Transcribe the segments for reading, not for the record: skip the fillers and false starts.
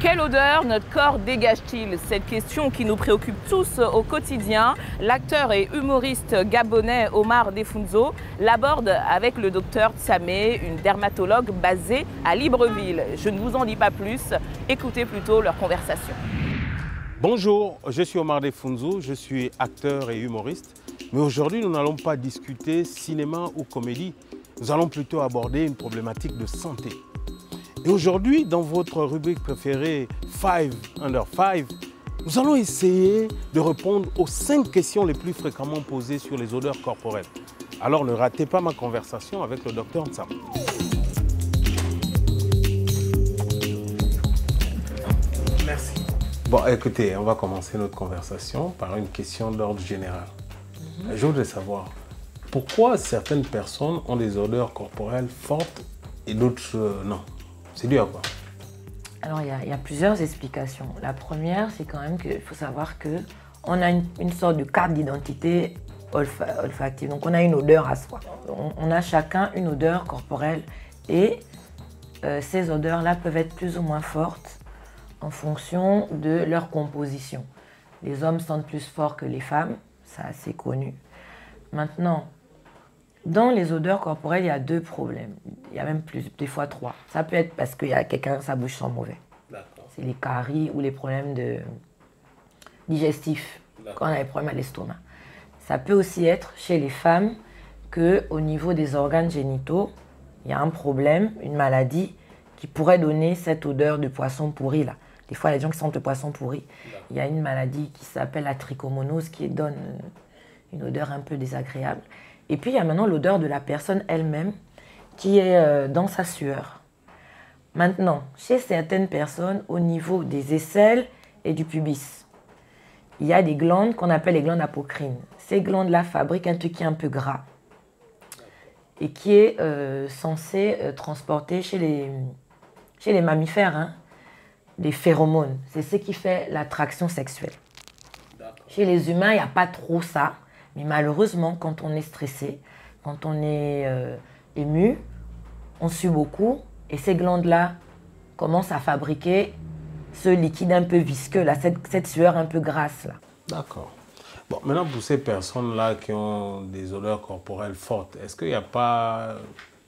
Quelle odeur notre corps dégage-t-il? Cette question qui nous préoccupe tous au quotidien, l'acteur et humoriste gabonais Omar Defunzo l'aborde avec le docteur Tsamé, une dermatologue basée à Libreville. Je ne vous en dis pas plus, écoutez plutôt leur conversation. Bonjour, je suis Omar Defunzo, je suis acteur et humoriste. Mais aujourd'hui, nous n'allons pas discuter cinéma ou comédie. Nous allons plutôt aborder une problématique de santé. Et aujourd'hui, dans votre rubrique préférée 5 Under 5, nous allons essayer de répondre aux 5 questions les plus fréquemment posées sur les odeurs corporelles. Alors ne ratez pas ma conversation avec le docteur Ntsam. Merci. Bon, écoutez, on va commencer notre conversation par une question d'ordre général. Je voudrais savoir pourquoi certaines personnes ont des odeurs corporelles fortes et d'autres non. C'est dû à quoi? Alors, il y a plusieurs explications. La première, c'est quand même qu'il faut savoir qu'on a une sorte de carte d'identité olfactive. Donc, on a une odeur à soi. On a chacun une odeur corporelle et ces odeurs-là peuvent être plus ou moins fortes en fonction de leur composition. Les hommes sentent plus fort que les femmes, ça c'est connu. Maintenant, dans les odeurs corporelles, il y a 2 problèmes. Il y a même plus, des fois 3. Ça peut être parce qu'il y a quelqu'un, sa bouche sent mauvais. C'est les caries ou les problèmes digestifs, quand on a des problèmes à l'estomac. Ça peut aussi être chez les femmes qu'au niveau des organes génitaux, il y a un problème, une maladie qui pourrait donner cette odeur de poisson pourri là. Des fois, il y a des gens qui sentent le poisson pourri. Il y a une maladie qui s'appelle la trichomonose qui donne une odeur un peu désagréable. Et puis, il y a maintenant l'odeur de la personne elle-même qui est dans sa sueur. Maintenant, chez certaines personnes, au niveau des aisselles et du pubis, il y a des glandes qu'on appelle les glandes apocrines. Ces glandes-là fabriquent un truc qui est un peu gras et qui est censé transporter chez les mammifères des phéromones. C'est ce qui fait l'attraction sexuelle. Chez les humains, il n'y a pas trop ça. Mais malheureusement, quand on est stressé, quand on est ému, on sue beaucoup et ces glandes-là commencent à fabriquer ce liquide un peu visqueux, là, cette sueur un peu grasse. D'accord. Bon, maintenant, pour ces personnes-là qui ont des odeurs corporelles fortes, est-ce qu'il n'y a pas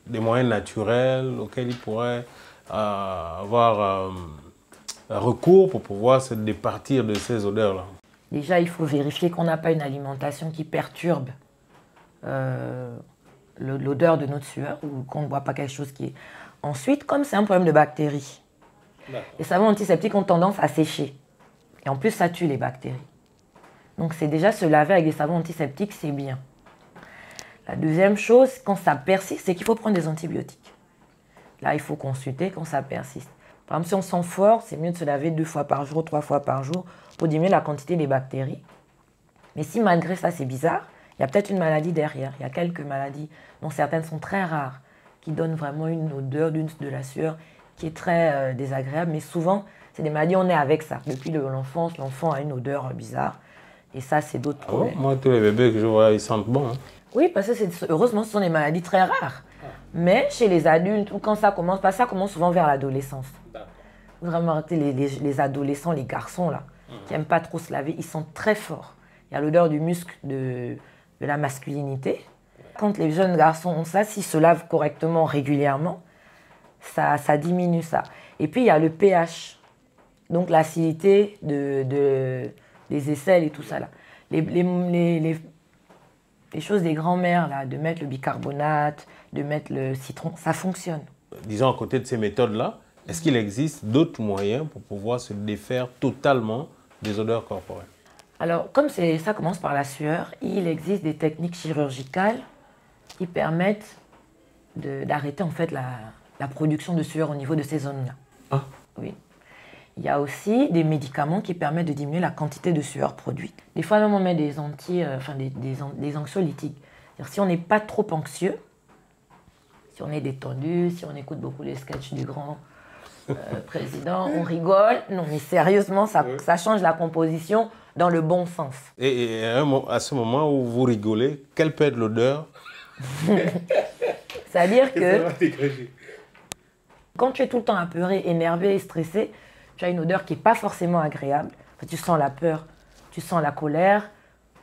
des moyens naturels auxquels ils pourraient avoir recours pour pouvoir se départir de ces odeurs-là? Déjà, il faut vérifier qu'on n'a pas une alimentation qui perturbe l'odeur de notre sueur ou qu'on ne boit pas quelque chose qui est... Ensuite, comme c'est un problème de bactéries, les savons antiseptiques ont tendance à sécher. Et en plus, ça tue les bactéries. Donc, c'est déjà se laver avec des savons antiseptiques, c'est bien. La deuxième chose, quand ça persiste, c'est qu'il faut prendre des antibiotiques. Là, il faut consulter quand ça persiste. Par exemple, si on sent fort, c'est mieux de se laver 2 fois par jour, 3 fois par jour pour diminuer la quantité des bactéries. Mais si malgré ça, c'est bizarre, il y a peut-être une maladie derrière. Il y a quelques maladies, dont certaines sont très rares, qui donnent vraiment une odeur de la sueur qui est très désagréable. Mais souvent, c'est des maladies, on est avec ça. Depuis l'enfance, l'enfant a une odeur bizarre. Et ça, c'est d'autres problèmes. Moi, tous les bébés que je vois, ils sentent bon. Oui, parce que heureusement, ce sont des maladies très rares. Mais chez les adultes, ou quand ça commence, ça commence souvent vers l'adolescence. Vous remarquez les adolescents, les garçons là, qui n'aiment pas trop se laver, ils sont très forts. Il y a l'odeur du muscle de la masculinité. Quand les jeunes garçons ont ça, s'ils se lavent correctement, régulièrement, ça diminue ça. Et puis il y a le pH, donc l'acidité des aisselles et tout ça là. Les choses des grands-mères là, de mettre le bicarbonate, de mettre le citron, ça fonctionne. Disons, à côté de ces méthodes-là, est-ce qu'il existe d'autres moyens pour pouvoir se défaire totalement des odeurs corporelles? Alors, comme ça commence par la sueur, il existe des techniques chirurgicales qui permettent d'arrêter en fait la production de sueur au niveau de ces zones-là. Ah. Oui. Il y a aussi des médicaments qui permettent de diminuer la quantité de sueur produite. Des fois, même on met des anxiolytiques. C'est-à-dire, si on n'est pas trop anxieux, si on est détendu, si on écoute beaucoup les sketchs du grand président, on rigole. Non, mais sérieusement, ça change la composition dans le bon sens. Et à ce moment où vous rigolez, quelle peut être l'odeur? C'est-à-dire que quand tu es tout le temps apeuré, énervé et stressé, tu as une odeur qui n'est pas forcément agréable. Tu sens la peur, tu sens la colère.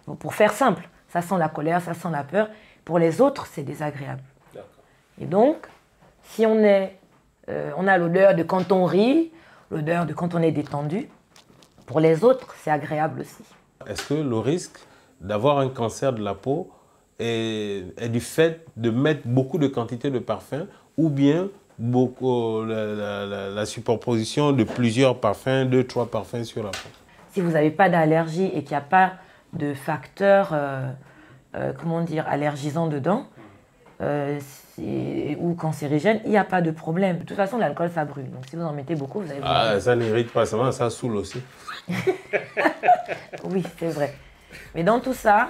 Bon, pour faire simple, ça sent la colère, ça sent la peur. Pour les autres, c'est désagréable. Et donc, si on a l'odeur de quand on rit, l'odeur de quand on est détendu, pour les autres, c'est agréable aussi. Est-ce que le risque d'avoir un cancer de la peau est du fait de mettre beaucoup de quantité de parfum ou bien la superposition de plusieurs parfums, 2-3 parfums sur la peau? Si vous n'avez pas d'allergie et qu'il n'y a pas de facteurs allergisants dedans ou cancérigènes, il n'y a pas de problème. De toute façon, l'alcool, ça brûle. Donc si vous en mettez beaucoup, vous allez brûler. Ah, ça n'irrite pas seulement, ça saoule aussi. Oui, c'est vrai. Mais dans tout ça,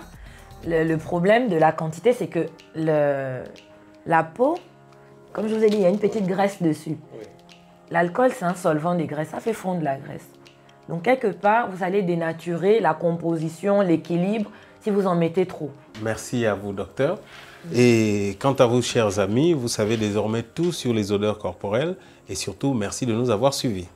le problème de la quantité, c'est que la peau, comme je vous ai dit, il y a une petite graisse dessus. Oui. L'alcool, c'est un solvant des graisses, ça fait fondre la graisse. Donc, quelque part, vous allez dénaturer la composition, l'équilibre, si vous en mettez trop. Merci à vous, docteur. Et quant à vous, chers amis, vous savez désormais tout sur les odeurs corporelles. Et surtout, merci de nous avoir suivis.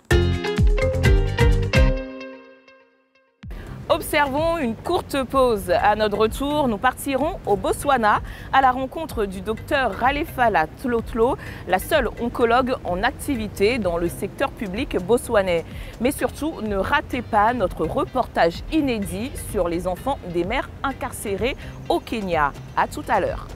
Observons une courte pause. À notre retour, nous partirons au Botswana à la rencontre du docteur Ralefala Tlotlo, la seule oncologue en activité dans le secteur public botswanais. Mais surtout, ne ratez pas notre reportage inédit sur les enfants des mères incarcérées au Kenya. À tout à l'heure.